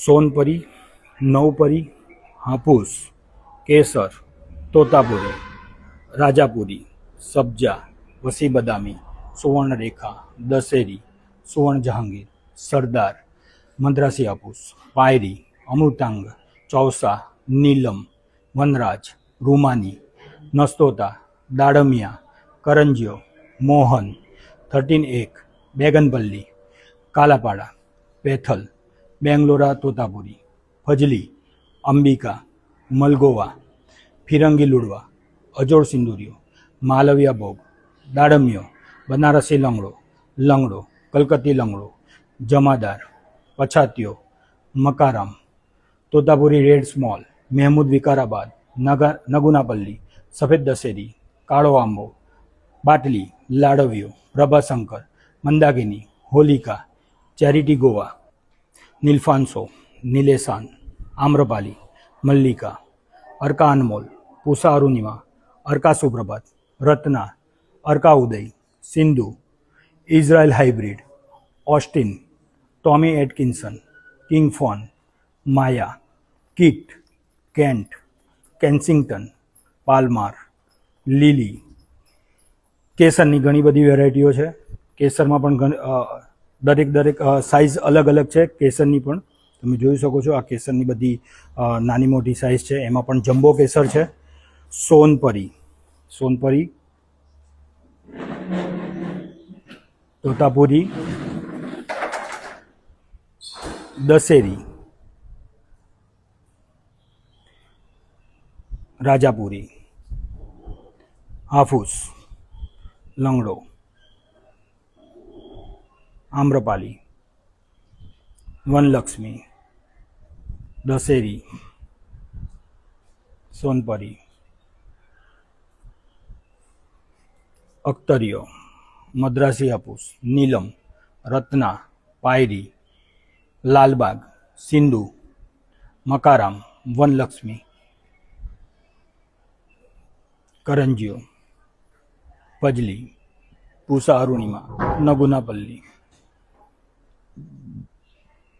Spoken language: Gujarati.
સોનપરી, નવપરી, હાફૂસ, કેસર, તોતાપુરી, રાજાપુરી, સબ્જા, વસી બદામી, સુવર્ણરેખા, દશેરી, સુવર્ણ જહાંગીર, સરદાર, મદ્રાસી હાફૂસ, પાયરી, અમૃતાંગ, ચૌસા, નીલમ, વનરાજ, રૂમાની, નસ્તોતા, દાડમિયા, કરંજીયો, મોહન, 13-1, બેગનપલ્લી, કાલાપાડા, પેથલ, બેંગ્લોરા તોતાપુરી, ફજલી, અંબિકા, મલગોવા, ફિરંગી લુડવા, અજોડ સિંદુરિયો, માલવિયા ભોગ, દાડમિયો, બનારસી લંગડો, લંગડો, કલકત્તી લંગડો, જમાદાર, પછાતીયો, મકારામ, તોતાપુરી રેડ સ્મોલ, મહેમૂદ વિકારાબાદ, નગુનાપલ્લી, સફેદ દશેરી, કાળો આંબો, બાટલી, લાડવિયો, પ્રભાશંકર, મંદાકિની, હોલિકા, ચેરિટી ગોવા, નીલફાન્સો, નીલેશાન, આમ્રપાલી, મલ્લિકા, અર્કા અનમોલ, પૂષા અરુણિમા, અર્કા સુપ્રભાત, રત્ના, અર્કા ઉદય, સિંધુ, Israel hybrid, Austin, Tommy Atkinson, king ફોન, Maya, Keitt, Kent, Kensington, Palmer, Lily. કેસરની ઘણી બધી વેરાયટીઓ છે. કેસરમાં પણ દરેક સાઇઝ અલગ અલગ છે. કેસરની પણ તમે જોઈ શકો છો. આ કેસરની બધી નાની મોટી સાઇઝ છે. એમાં પણ જમ્બો કેસર છે. સોનપરી, તોતાપુરી, દશેરી, રાજાપુરી, હાફૂસ, લંગડો, આમ્રપાલી, વનલક્ષ્મી, દશેરી, સોનપરી, અખ્તરિયો, મદ્રાસી હાફૂસ, નીલમ, રત્ના, પાયરી, લાલબાગ, સિંધુ, મકારામ, વનલક્ષ્મી, કરંજીયો, ફજલી, પૂષા અરુણિમા, નગુનાપલ્લી.